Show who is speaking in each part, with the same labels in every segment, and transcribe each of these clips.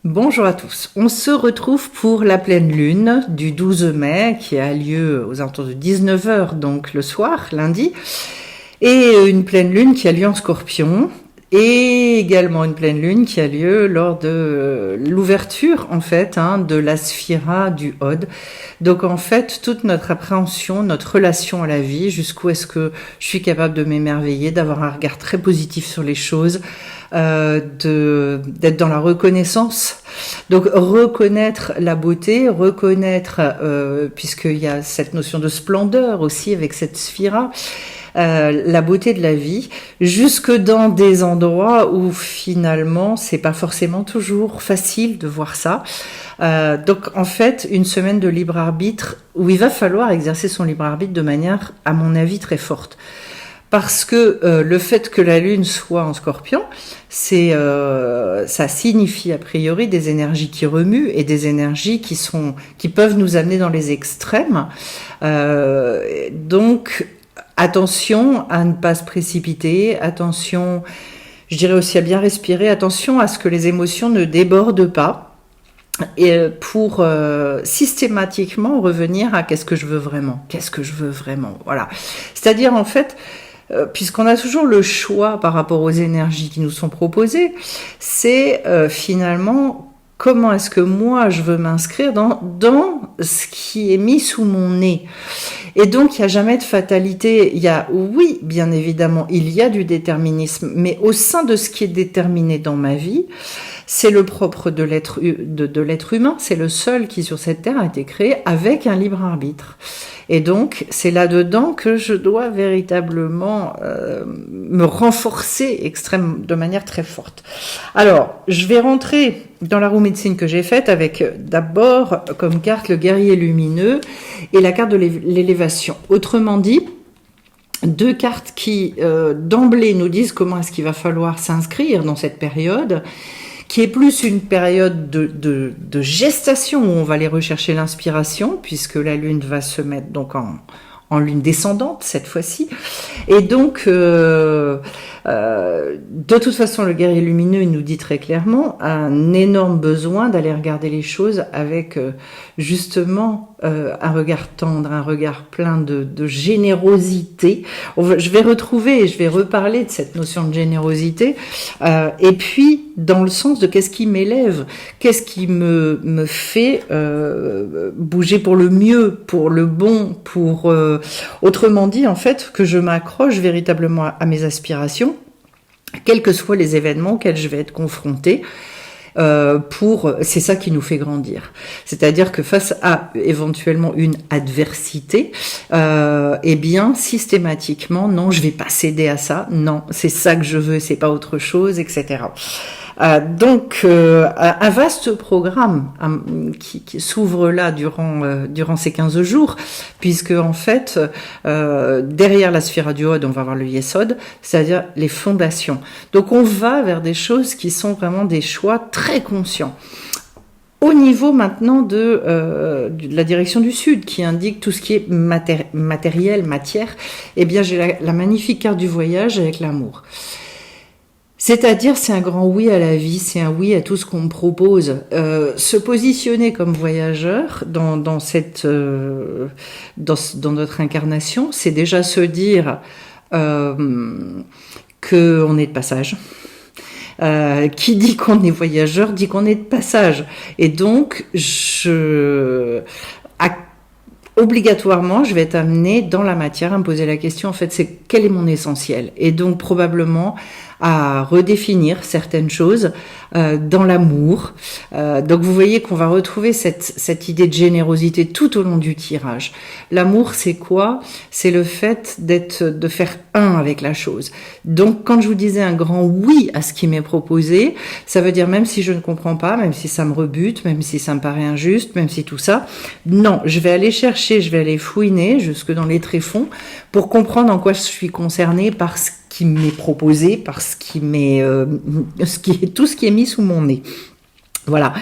Speaker 1: Bonjour à tous. On se retrouve pour la pleine lune du 12 mai qui a lieu aux alentours de 19 heures, donc le soir, lundi, et une pleine lune qui a lieu en Scorpion, et également une pleine lune qui a lieu lors de l'ouverture de la sphira du Hod. Donc en fait, toute notre appréhension, notre relation à la vie, jusqu'où est-ce que je suis capable de m'émerveiller, d'avoir un regard très positif sur les choses, d'être dans la reconnaissance. Donc reconnaître la beauté, reconnaître, puisqu'il y a cette notion de splendeur aussi avec cette sphira, la beauté de la vie, jusque dans des endroits où finalement c'est pas forcément toujours facile de voir ça. Donc en fait, une semaine de libre arbitre où il va falloir exercer son libre arbitre de manière, à mon avis, très forte. Parce que le fait que la Lune soit en Scorpion, ça signifie a priori des énergies qui remuent et des énergies qui peuvent nous amener dans les extrêmes. Donc attention à ne pas se précipiter, attention, je dirais aussi à bien respirer, attention à ce que les émotions ne débordent pas, et pour systématiquement revenir à qu'est-ce que je veux vraiment, voilà. C'est-à-dire en fait, puisqu'on a toujours le choix par rapport aux énergies qui nous sont proposées, c'est finalement comment est-ce que moi je veux m'inscrire dans ce qui est mis sous mon nez. Et donc il n'y a jamais de fatalité. Oui, bien évidemment, il y a du déterminisme, mais au sein de ce qui est déterminé dans ma vie, c'est le propre de l'être humain, c'est le seul qui sur cette terre a été créé avec un libre arbitre. Et donc, c'est là-dedans que je dois véritablement me renforcer de manière très forte. Alors, je vais rentrer dans la roue médecine que j'ai faite avec d'abord comme carte le guerrier lumineux et la carte de l'élévation. Autrement dit, deux cartes qui d'emblée nous disent comment est-ce qu'il va falloir s'inscrire dans cette période, qui est plus une période de gestation où on va aller rechercher l'inspiration, puisque la Lune va se mettre donc en lune descendante cette fois-ci. Et donc, de toute façon, le guerrier lumineux il nous dit très clairement un énorme besoin d'aller regarder les choses avec justement un regard tendre, un regard plein de générosité. Je vais retrouver et je vais reparler de cette notion de générosité, et puis dans le sens de qu'est-ce qui m'élève, qu'est-ce qui me fait bouger pour le mieux, pour le bon, pour autrement dit en fait que je m'accroche véritablement à mes aspirations, quels que soient les événements auxquels je vais être confrontée. C'est ça qui nous fait grandir. C'est-à-dire que face à éventuellement une adversité, eh bien systématiquement, non, je vais pas céder à ça. Non, c'est ça que je veux, c'est pas autre chose, etc. Donc un vaste programme qui s'ouvre là durant ces 15 jours, puisque en fait derrière la sphère du Hod on va avoir le Yesod, c'est-à-dire les fondations. Donc on va vers des choses qui sont vraiment des choix très conscients. Au niveau maintenant de la direction du Sud, qui indique tout ce qui est matériel, matière, eh bien j'ai la magnifique carte du voyage avec l'amour. C'est-à-dire, c'est un grand oui à la vie, c'est un oui à tout ce qu'on me propose. Se positionner comme voyageur dans notre incarnation, c'est déjà se dire qu'on est de passage. Qui dit qu'on est voyageur dit qu'on est de passage. Et donc, obligatoirement, je vais être amenée dans la matière à me poser la question, en fait, c'est quel est mon essentiel? Et donc, probablement, à redéfinir certaines choses dans l'amour. Donc vous voyez qu'on va retrouver cette idée de générosité tout au long du tirage. L'amour, c'est quoi? C'est le fait de faire un avec la chose. Donc quand je vous disais un grand oui à ce qui m'est proposé, ça veut dire même si je ne comprends pas, même si ça me rebute, même si ça me paraît injuste, même si tout ça, non, je vais aller chercher, je vais aller fouiner jusque dans les tréfonds pour comprendre en quoi je suis concernée par ce qui m'est proposé, par tout ce qui est mis sous mon nez. Voilà.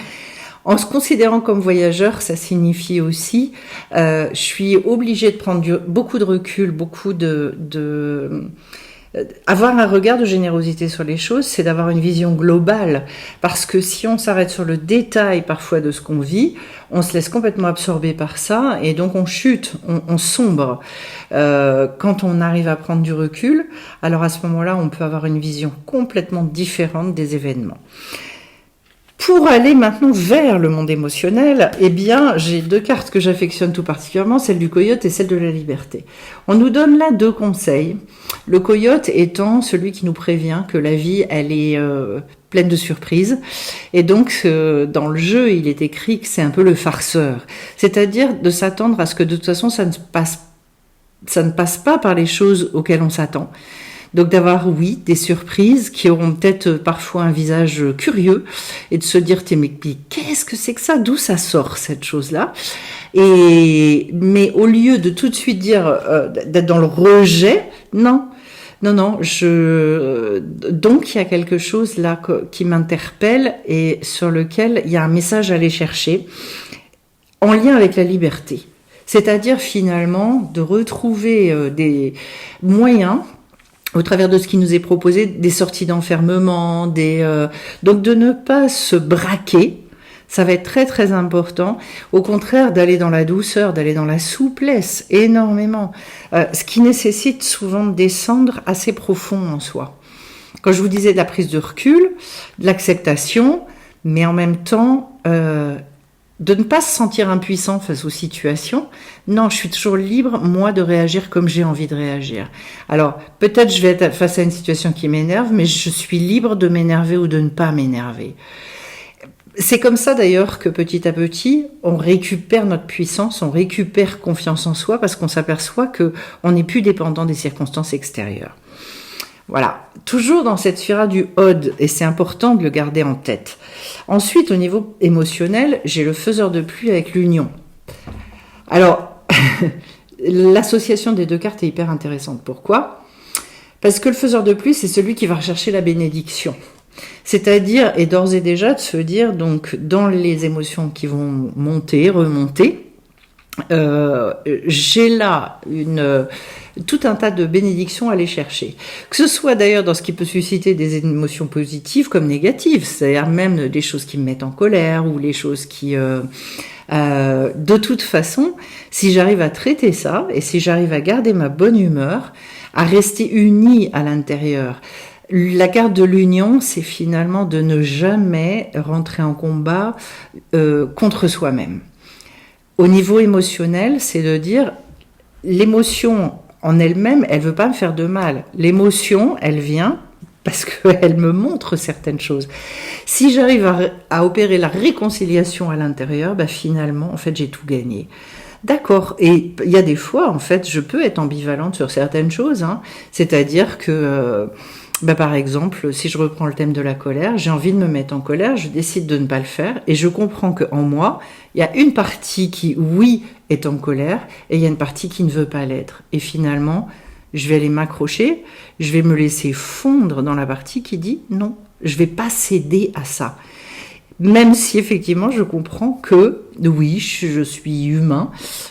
Speaker 1: En se considérant comme voyageur, ça signifie aussi, je suis obligée de prendre beaucoup de recul, beaucoup de avoir un regard de générosité sur les choses, c'est d'avoir une vision globale. Parce que si on s'arrête sur le détail parfois de ce qu'on vit, on se laisse complètement absorber par ça et donc on chute, on sombre. Quand on arrive à prendre du recul, alors à ce moment-là, on peut avoir une vision complètement différente des événements. Pour aller maintenant vers le monde émotionnel, eh bien, j'ai 2 cartes que j'affectionne tout particulièrement, celle du coyote et celle de la liberté. On nous donne là 2 conseils. Le coyote étant celui qui nous prévient que la vie, elle est pleine de surprises. Et donc, dans le jeu, il est écrit que c'est un peu le farceur. C'est-à-dire de s'attendre à ce que de toute façon, ça ne passe pas par les choses auxquelles on s'attend. Donc d'avoir, oui, des surprises qui auront peut-être parfois un visage curieux et de se dire, mais qu'est-ce que c'est que ça? D'où ça sort cette chose-là? Mais au lieu de tout de suite dire, d'être dans le rejet, non, donc il y a quelque chose là qui m'interpelle et sur lequel il y a un message à aller chercher en lien avec la liberté. C'est-à-dire finalement de retrouver des moyens au travers de ce qui nous est proposé, des sorties d'enfermement, donc de ne pas se braquer, ça va être très très important. Au contraire, d'aller dans la douceur, d'aller dans la souplesse, énormément. Ce qui nécessite souvent de descendre assez profond en soi. Quand je vous disais de la prise de recul, de l'acceptation, mais en même temps de ne pas se sentir impuissant face aux situations. Non, je suis toujours libre, moi, de réagir comme j'ai envie de réagir. Alors, peut-être je vais être face à une situation qui m'énerve, mais je suis libre de m'énerver ou de ne pas m'énerver. C'est comme ça d'ailleurs que petit à petit, on récupère notre puissance, on récupère confiance en soi parce qu'on s'aperçoit qu'on n'est plus dépendant des circonstances extérieures. Voilà, toujours dans cette sphère du Ode, et c'est important de le garder en tête. Ensuite, au niveau émotionnel, j'ai le faiseur de pluie avec l'union. Alors, l'association des 2 cartes est hyper intéressante. Pourquoi ? Parce que le faiseur de pluie, c'est celui qui va rechercher la bénédiction. C'est-à-dire, et d'ores et déjà, de se dire, donc, dans les émotions qui vont monter, remonter, j'ai là tout un tas de bénédictions à aller chercher. Que ce soit d'ailleurs dans ce qui peut susciter des émotions positives comme négatives, c'est-à-dire même des choses qui me mettent en colère ou les choses qui... de toute façon, si j'arrive à traiter ça et si j'arrive à garder ma bonne humeur, à rester unie à l'intérieur, la carte de l'union, c'est finalement de ne jamais rentrer en combat contre soi-même. Au niveau émotionnel, c'est de dire l'émotion en elle-même, elle veut pas me faire de mal. L'émotion, elle vient parce qu'elle me montre certaines choses. Si j'arrive à opérer la réconciliation à l'intérieur, finalement, en fait, j'ai tout gagné. D'accord. Et il y a des fois, en fait, je peux être ambivalente sur certaines choses. C'est-à-dire que... par exemple, si je reprends le thème de la colère, j'ai envie de me mettre en colère, je décide de ne pas le faire et je comprends qu'en moi, il y a une partie qui, oui, est en colère et il y a une partie qui ne veut pas l'être. Et finalement, je vais aller m'accrocher, je vais me laisser fondre dans la partie qui dit non, je ne vais pas céder à ça. Même si effectivement je comprends que oui, je suis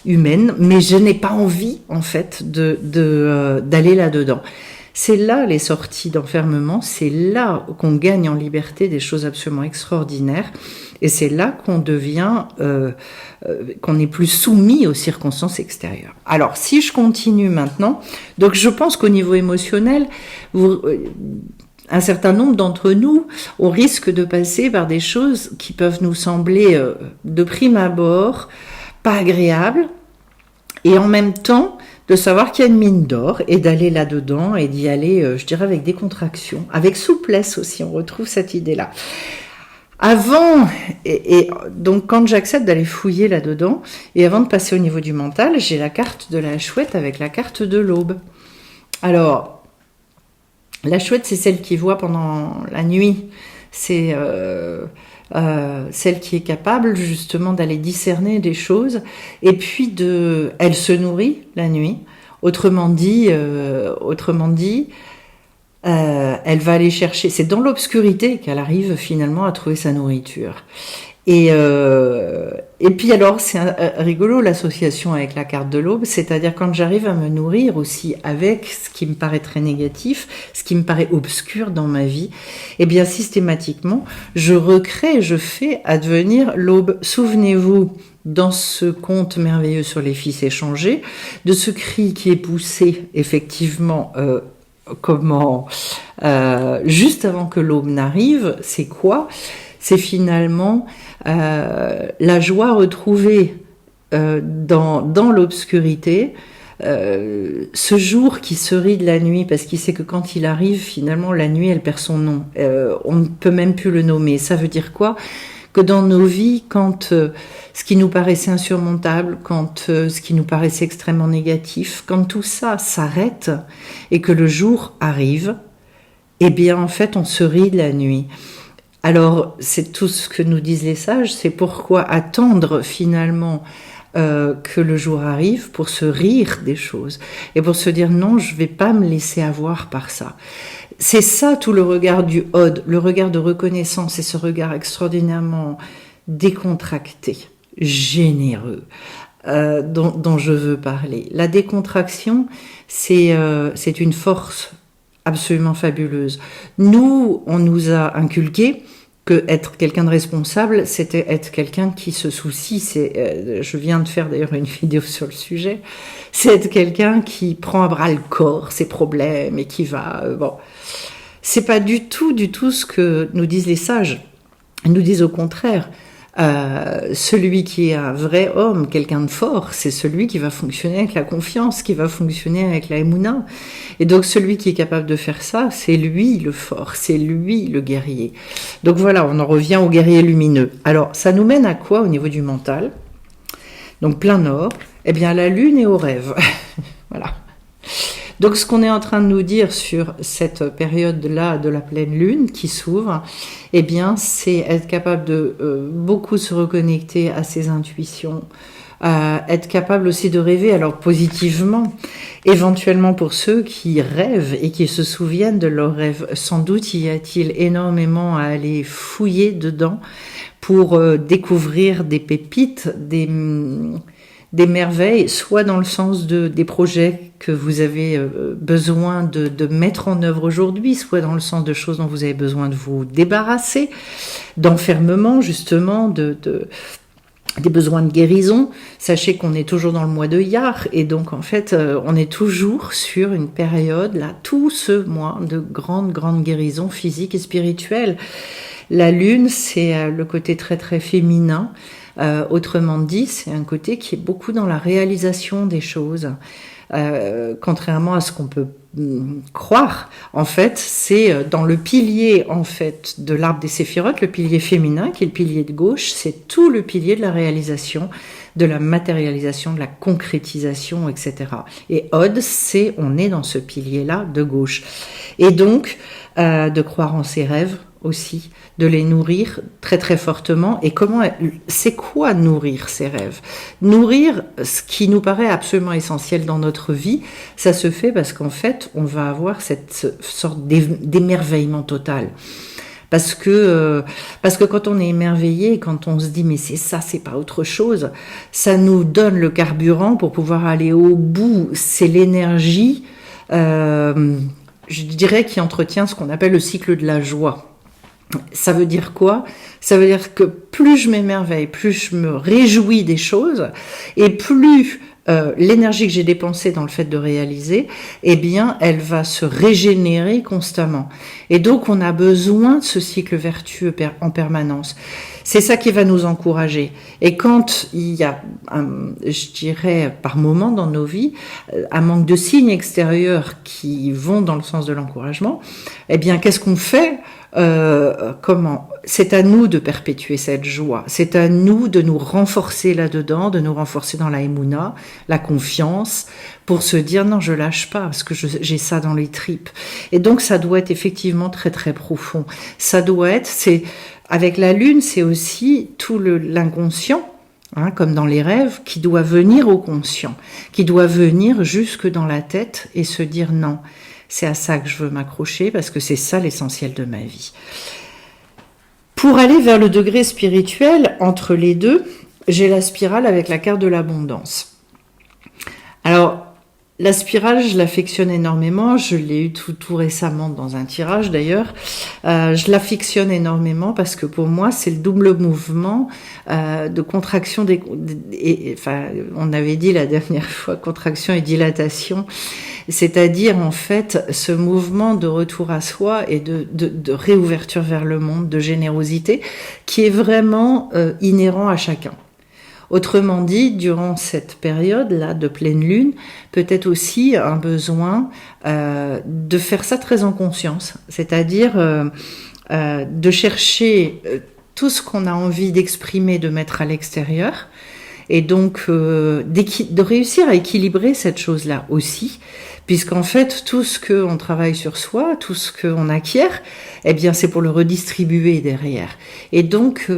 Speaker 1: humaine, mais je n'ai pas envie en fait d'aller là-dedans. C'est là les sorties d'enfermement, c'est là qu'on gagne en liberté des choses absolument extraordinaires et c'est là qu'on devient, qu'on n'est plus soumis aux circonstances extérieures. Alors si je continue maintenant, donc je pense qu'au niveau émotionnel, un certain nombre d'entre nous, on risque de passer par des choses qui peuvent nous sembler de prime abord pas agréables et en même temps de savoir qu'il y a une mine d'or et d'aller là-dedans et d'y aller, je dirais, avec décontraction, avec souplesse aussi, on retrouve cette idée-là. Avant, et donc quand j'accepte d'aller fouiller là-dedans, et avant de passer au niveau du mental, j'ai la carte de la chouette avec la carte de l'aube. Alors, la chouette, c'est celle qui voit pendant la nuit, c'est... celle qui est capable justement d'aller discerner des choses et puis elle se nourrit la nuit. Autrement dit, Elle va aller chercher, c'est dans l'obscurité qu'elle arrive finalement à trouver sa nourriture. Et puis alors, c'est rigolo l'association avec la carte de l'aube, c'est-à-dire quand j'arrive à me nourrir aussi avec ce qui me paraît très négatif, ce qui me paraît obscur dans ma vie, eh bien systématiquement, je recrée, je fais advenir l'aube. Souvenez-vous, dans ce conte merveilleux sur les fils échangés, de ce cri qui est poussé effectivement juste avant que l'aube n'arrive, c'est quoi ? C'est finalement la joie retrouvée dans l'obscurité, ce jour qui se rit de la nuit, parce qu'il sait que quand il arrive, finalement, la nuit, elle perd son nom. On ne peut même plus le nommer. Ça veut dire quoi ? Que dans nos vies, quand ce qui nous paraissait insurmontable, quand ce qui nous paraissait extrêmement négatif, quand tout ça s'arrête et que le jour arrive, eh bien, en fait, on se rit de la nuit. Alors, c'est tout ce que nous disent les sages, c'est pourquoi attendre finalement que le jour arrive pour se rire des choses et pour se dire non, je ne vais pas me laisser avoir par ça. C'est ça tout le regard du Ode, le regard de reconnaissance et ce regard extraordinairement décontracté, généreux, dont je veux parler. La décontraction, c'est une force absolument fabuleuse. Nous, on nous a inculqué que être quelqu'un de responsable, c'était être quelqu'un qui se soucie. Je viens de faire d'ailleurs une vidéo sur le sujet. C'est être quelqu'un qui prend à bras le corps ses problèmes et qui va. C'est pas du tout ce que nous disent les sages. Ils nous disent au contraire. Celui qui est un vrai homme, quelqu'un de fort, c'est celui qui va fonctionner avec la confiance, qui va fonctionner avec la émouna. Et donc celui qui est capable de faire ça, c'est lui le fort, c'est lui le guerrier. Donc voilà, on en revient au guerrier lumineux. Alors ça nous mène à quoi au niveau du mental ? Donc plein nord, eh bien la lune est au rêve. Voilà. Donc ce qu'on est en train de nous dire sur cette période-là de la pleine lune qui s'ouvre, eh bien c'est être capable de beaucoup se reconnecter à ses intuitions, être capable aussi de rêver, alors positivement, éventuellement pour ceux qui rêvent et qui se souviennent de leurs rêves. Sans doute y a-t-il énormément à aller fouiller dedans pour découvrir des pépites, des merveilles, soit dans le sens des projets que vous avez besoin de mettre en œuvre aujourd'hui, soit dans le sens de choses dont vous avez besoin de vous débarrasser, d'enfermement justement, des besoins de guérison. Sachez qu'on est toujours dans le mois de Iyar et donc en fait on est toujours sur une période, là, tout ce mois de grande guérison physique et spirituelle. La lune, c'est le côté très très féminin. Autrement dit, c'est un côté qui est beaucoup dans la réalisation des choses. Contrairement à ce qu'on peut croire, en fait, c'est dans le pilier en fait de l'arbre des séphirotes, le pilier féminin, qui est le pilier de gauche, c'est tout le pilier de la réalisation, de la matérialisation, de la concrétisation, etc. Et Ode, on est dans ce pilier-là de gauche. Et donc, de croire en ses rêves aussi, de les nourrir très très fortement. Et c'est quoi nourrir ses rêves ? Nourrir ce qui nous paraît absolument essentiel dans notre vie, ça se fait parce qu'en fait, on va avoir cette sorte d'émerveillement total. Parce que quand on est émerveillé, quand on se dit mais c'est ça, c'est pas autre chose, ça nous donne le carburant pour pouvoir aller au bout. C'est l'énergie, je dirais, qui entretient ce qu'on appelle le cycle de la joie. Ça veut dire quoi ? Ça veut dire que plus je m'émerveille, plus je me réjouis des choses, et plus l'énergie que j'ai dépensée dans le fait de réaliser, eh bien, elle va se régénérer constamment. Et donc, on a besoin de ce cycle vertueux en permanence. C'est ça qui va nous encourager. Et quand il y a, je dirais, par moment dans nos vies, un manque de signes extérieurs qui vont dans le sens de l'encouragement, eh bien, qu'est-ce qu'on fait ? C'est à nous de perpétuer cette joie. C'est à nous de nous renforcer là-dedans, de nous renforcer dans la émouna, la confiance, pour se dire non, je lâche pas parce que j'ai ça dans les tripes. Et donc ça doit être effectivement très très profond. Ça doit être, avec la lune, c'est aussi tout l'inconscient. Comme dans les rêves, qui doit venir au conscient, qui doit venir jusque dans la tête et se dire non, c'est à ça que je veux m'accrocher parce que c'est ça l'essentiel de ma vie. Pour aller vers le degré spirituel, entre les deux, j'ai la spirale avec la carte de l'abondance. Alors, la spirale, je l'affectionne énormément. Je l'ai eu tout récemment dans un tirage d'ailleurs. Je l'affectionne énormément parce que pour moi, c'est le double mouvement de contraction enfin, on avait dit la dernière fois contraction et dilatation. C'est-à-dire en fait ce mouvement de retour à soi et de réouverture vers le monde, de générosité, qui est vraiment inhérent à chacun. Autrement dit, durant cette période-là de pleine lune, peut-être aussi un besoin de faire ça très en conscience, c'est-à-dire de chercher tout ce qu'on a envie d'exprimer, de mettre à l'extérieur, et donc de réussir à équilibrer cette chose-là aussi, puisqu'en fait, tout ce qu'on travaille sur soi, tout ce qu'on acquiert, eh bien, c'est pour le redistribuer derrière. Et donc...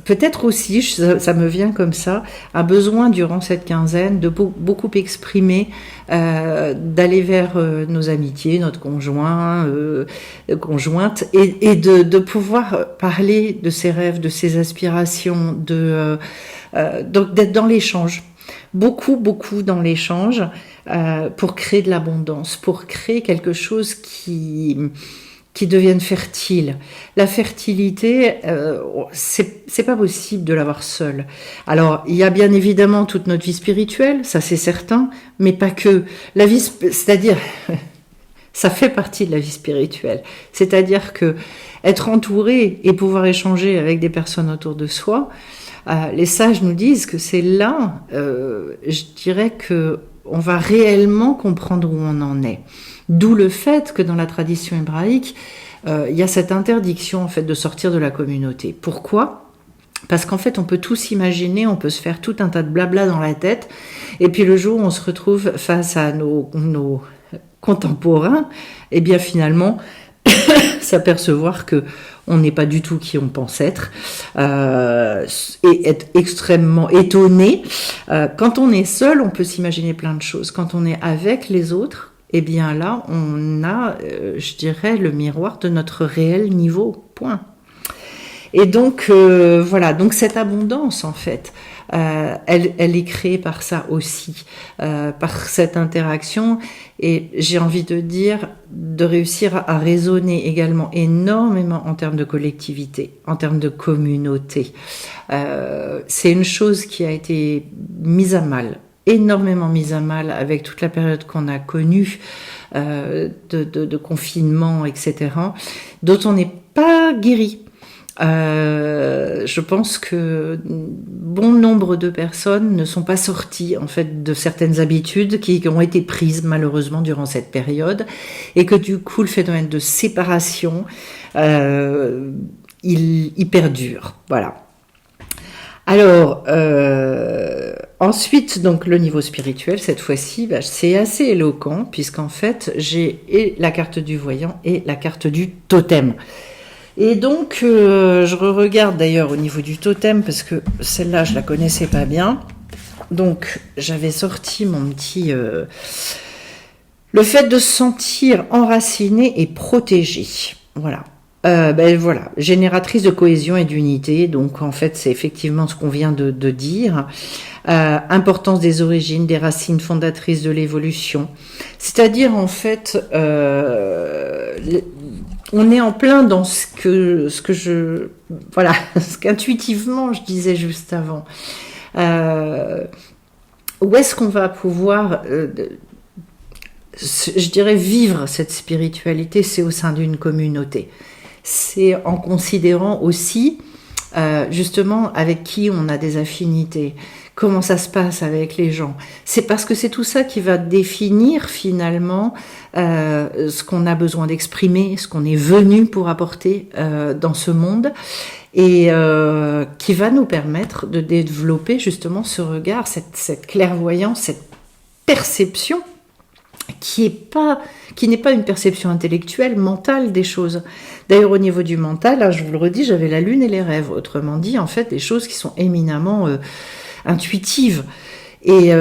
Speaker 1: peut-être aussi, ça me vient comme ça, un besoin durant cette quinzaine de beaucoup exprimer, d'aller vers nos amitiés, notre conjoint, conjointe, et de pouvoir parler de ses rêves, de ses aspirations, donc d'être dans l'échange. Beaucoup dans l'échange pour créer de l'abondance, pour créer quelque chose qui deviennent fertiles. La fertilité, c'est pas possible de l'avoir seule. Alors, il y a bien évidemment toute notre vie spirituelle, ça c'est certain, mais pas que. La vie, c'est-à-dire, ça fait partie de la vie spirituelle. C'est-à-dire que être entouré et pouvoir échanger avec des personnes autour de soi, les sages nous disent que c'est là, je dirais que on va réellement comprendre où on en est. D'où le fait que dans la tradition hébraïque, il y a cette interdiction en fait de sortir de la communauté. Pourquoi ? Parce qu'en fait, on peut tout s'imaginer, on peut se faire tout un tas de blabla dans la tête, et puis le jour où on se retrouve face à nos contemporains, eh bien finalement, s'apercevoir que on n'est pas du tout qui on pense être, et être extrêmement étonné. Quand on est seul, on peut s'imaginer plein de choses. Quand on est avec les autres, eh bien là, on a, je dirais, le miroir de notre réel niveau, point. Et donc, voilà, donc cette abondance, en fait, elle est créée par ça aussi, par cette interaction, et j'ai envie de dire, de réussir à raisonner également énormément en termes de collectivité, en termes de communauté. C'est une chose qui a été mise à mal, énormément mise à mal avec toute la période qu'on a connue de confinement, etc., dont on n'est pas guéri. Je pense que bon nombre de personnes ne sont pas sorties en fait de certaines habitudes qui ont été prises malheureusement durant cette période, et que du coup le phénomène de séparation il perdure. Voilà. Alors, ensuite, donc le niveau spirituel, cette fois-ci, c'est assez éloquent, puisqu'en fait, j'ai et la carte du voyant et la carte du totem. Et donc, je regarde d'ailleurs au niveau du totem, parce que celle-là, je la connaissais pas bien. Donc, j'avais sorti mon petit... le fait de se sentir enraciné et protégé. Voilà. Voilà, génératrice de cohésion et d'unité, donc en fait c'est effectivement ce qu'on vient de dire. Importance des origines, des racines fondatrices de l'évolution, c'est-à-dire en fait on est en plein dans ce que voilà, ce qu'intuitivement je disais juste avant. Où est-ce qu'on va pouvoir je dirais vivre cette spiritualité? C'est au sein d'une communauté. C'est en considérant aussi justement avec qui on a des affinités, comment ça se passe avec les gens. C'est parce que c'est tout ça qui va définir finalement ce qu'on a besoin d'exprimer, ce qu'on est venu pour apporter dans ce monde, et qui va nous permettre de développer justement ce regard, cette clairvoyance, cette perception qui n'est pas une perception intellectuelle, mentale des choses. D'ailleurs, au niveau du mental, je vous le redis, j'avais la lune et les rêves. Autrement dit, en fait, des choses qui sont éminemment intuitives. Et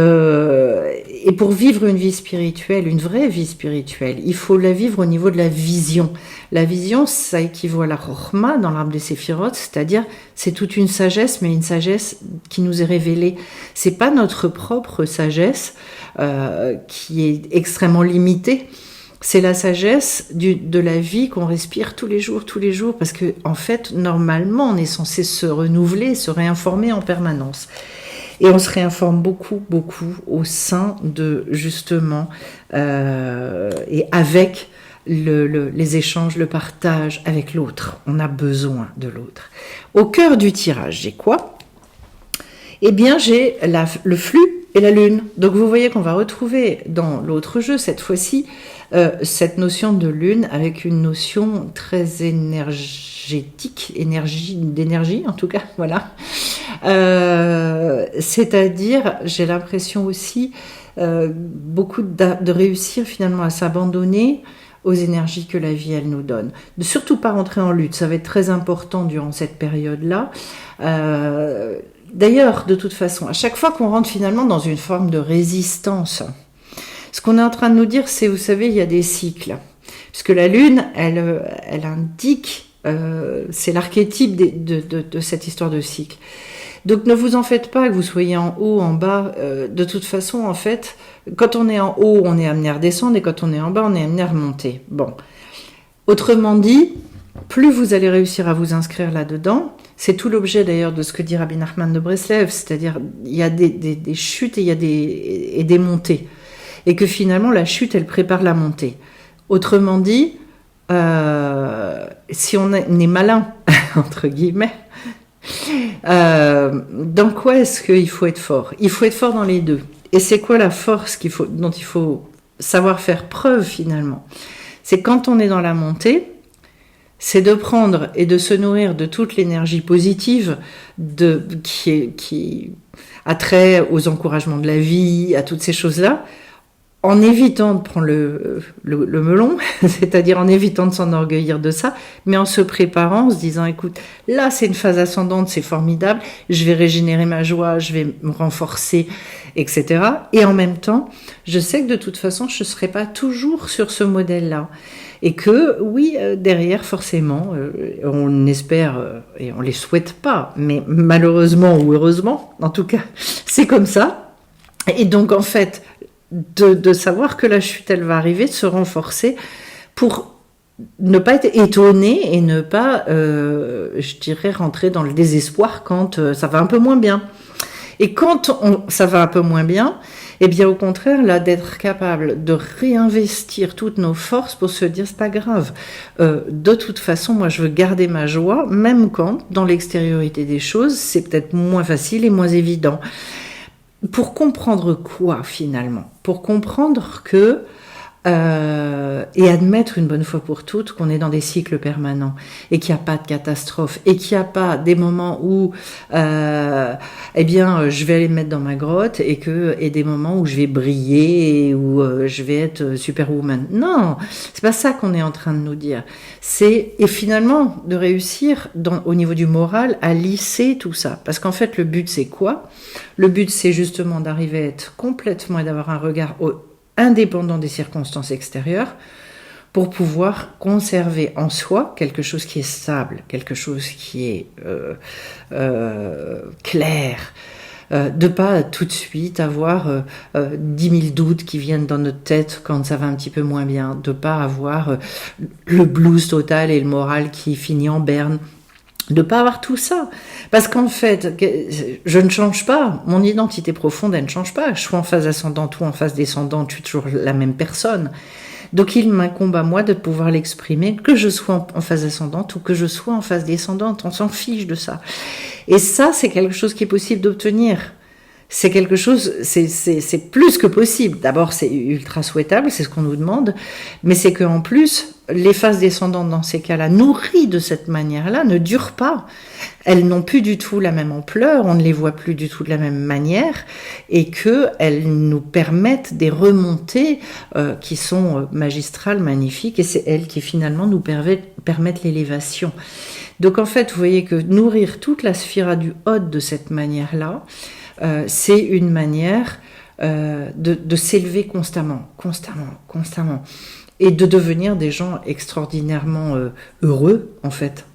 Speaker 1: pour vivre une vie spirituelle, une vraie vie spirituelle, il faut la vivre au niveau de la vision. La vision, ça équivaut à la Chokhmah dans l'arbre des Séphiroth, c'est-à-dire c'est toute une sagesse, mais une sagesse qui nous est révélée. C'est pas notre propre sagesse qui est extrêmement limitée. C'est la sagesse de la vie qu'on respire tous les jours, parce que en fait, normalement, on est censé se renouveler, se réinformer en permanence. Et on se réinforme beaucoup au sein de, justement, et avec les échanges, le partage avec l'autre. On a besoin de l'autre. Au cœur du tirage, j'ai quoi ? Eh bien, j'ai le flux et la lune. Donc, vous voyez qu'on va retrouver dans l'autre jeu, cette fois-ci, cette notion de lune avec une notion très énergétique, d'énergie en tout cas, voilà. C'est-à-dire, j'ai l'impression aussi beaucoup de réussir finalement à s'abandonner aux énergies que la vie elle nous donne. De surtout pas rentrer en lutte, ça va être très important durant cette période-là. D'ailleurs, de toute façon, à chaque fois qu'on rentre finalement dans une forme de résistance, ce qu'on est en train de nous dire, c'est, vous savez, il y a des cycles. Puisque la lune, elle indique, c'est l'archétype de cette histoire de cycle. Donc ne vous en faites pas, que vous soyez en haut, en bas. De toute façon, en fait, quand on est en haut, on est amené à redescendre, et quand on est en bas, on est amené à remonter. Bon. Autrement dit, plus vous allez réussir à vous inscrire là-dedans, c'est tout l'objet d'ailleurs de ce que dit Rabbi Nachman de Breslev, c'est-à-dire il y a des chutes et il y a des montées. Et que finalement, la chute, elle prépare la montée. Autrement dit, si on est malin, entre guillemets, dans quoi est-ce qu'il faut être fort ? Il faut être fort dans les deux. Et c'est quoi la force dont il faut savoir faire preuve finalement ? C'est quand on est dans la montée, c'est de prendre et de se nourrir de toute l'énergie positive qui a trait aux encouragements de la vie, à toutes ces choses-là, en évitant de prendre le melon, c'est-à-dire en évitant de s'enorgueillir de ça, mais en se préparant, en se disant, écoute, là c'est une phase ascendante, c'est formidable, je vais régénérer ma joie, je vais me renforcer, etc. Et en même temps, je sais que de toute façon, je ne serai pas toujours sur ce modèle-là. Et que, oui, derrière, forcément, on espère, et on ne les souhaite pas, mais malheureusement ou heureusement, en tout cas, c'est comme ça. Et donc, en fait, de savoir que la chute, elle va arriver, de se renforcer pour ne pas être étonné et ne pas, je dirais, rentrer dans le désespoir quand ça va un peu moins bien. Et quand ça va un peu moins bien, eh bien au contraire, là, d'être capable de réinvestir toutes nos forces pour se dire, c'est pas grave. De toute façon, moi, je veux garder ma joie, même quand, dans l'extériorité des choses, c'est peut-être moins facile et moins évident. Pour comprendre quoi, finalement ? Pour comprendre que, et admettre une bonne fois pour toutes qu'on est dans des cycles permanents et qu'il n'y a pas de catastrophe et qu'il n'y a pas des moments où eh bien je vais aller me mettre dans ma grotte et des moments où je vais briller et où je vais être superwoman. Non, c'est pas ça qu'on est en train de nous dire. Et finalement de réussir au niveau du moral à lisser tout ça, parce qu'en fait le but c'est quoi ? Le but c'est justement d'arriver à être complètement et d'avoir un regard indépendant des circonstances extérieures, pour pouvoir conserver en soi quelque chose qui est stable, quelque chose qui est clair, de pas tout de suite avoir 10 000 doutes qui viennent dans notre tête quand ça va un petit peu moins bien, de pas avoir le blues total et le moral qui finit en berne, de pas avoir tout ça, parce qu'en fait je ne change pas, mon identité profonde elle ne change pas, je sois en phase ascendante ou en phase descendante, je suis toujours la même personne. Donc il m'incombe à moi de pouvoir l'exprimer, que je sois en phase ascendante ou que je sois en phase descendante, on s'en fiche de ça. Et ça c'est quelque chose qui est possible d'obtenir. C'est quelque chose, c'est plus que possible. D'abord, c'est ultra souhaitable, c'est ce qu'on nous demande, mais c'est qu'en plus, les phases descendantes dans ces cas-là, nourries de cette manière-là, ne durent pas. Elles n'ont plus du tout la même ampleur, on ne les voit plus du tout de la même manière, et qu'elles nous permettent des remontées qui sont magistrales, magnifiques, et c'est elles qui finalement nous permettent l'élévation. Donc en fait, vous voyez que nourrir toute la sphira du Hod de cette manière-là, c'est une manière de s'élever constamment, et de devenir des gens extraordinairement heureux, en fait.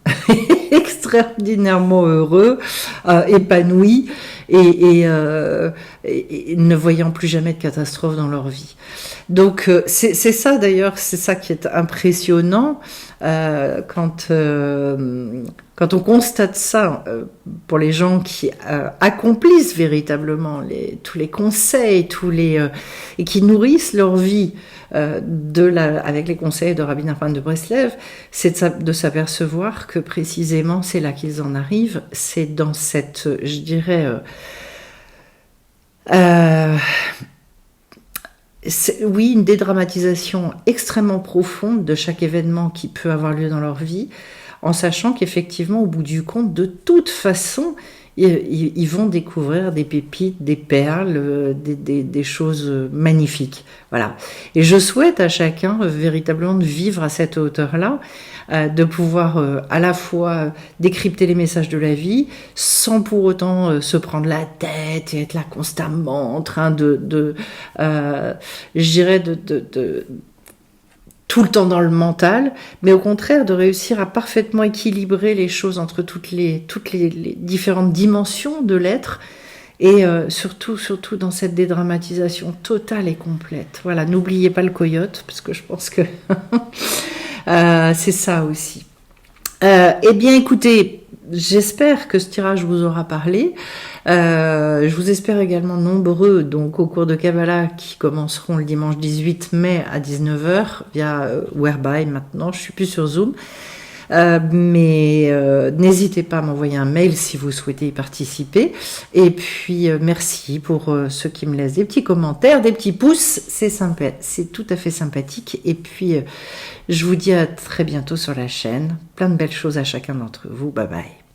Speaker 1: Extraordinairement heureux, épanouis, et ne voyant plus jamais de catastrophe dans leur vie. Donc c'est ça d'ailleurs, c'est ça qui est impressionnant quand on constate ça pour les gens qui accomplissent véritablement tous les conseils, et qui nourrissent leur vie avec les conseils de Rabbi Nachman de Breslev, c'est de s'apercevoir que précisément c'est là qu'ils en arrivent, c'est dans cette, je dirais, oui, une dédramatisation extrêmement profonde de chaque événement qui peut avoir lieu dans leur vie, en sachant qu'effectivement, au bout du compte, de toute façon, ils vont découvrir des pépites, des perles, des choses magnifiques. Voilà. Et je souhaite à chacun véritablement de vivre à cette hauteur-là, de pouvoir à la fois décrypter les messages de la vie, sans pour autant se prendre la tête et être là constamment en train de tout le temps dans le mental, mais au contraire de réussir à parfaitement équilibrer les choses entre toutes les différentes dimensions de l'être, et surtout dans cette dédramatisation totale et complète. Voilà, n'oubliez pas le coyote, parce que je pense que c'est ça aussi. Eh bien, écoutez, j'espère que ce tirage vous aura parlé. Je vous espère également nombreux donc au cours de Kabbalah qui commenceront le dimanche 18 mai à 19h via Whereby maintenant, je suis plus sur Zoom. Mais n'hésitez pas à m'envoyer un mail si vous souhaitez y participer. Et puis merci pour ceux qui me laissent des petits commentaires, des petits pouces, c'est sympa, c'est tout à fait sympathique. Et puis je vous dis à très bientôt sur la chaîne. Plein de belles choses à chacun d'entre vous. Bye bye.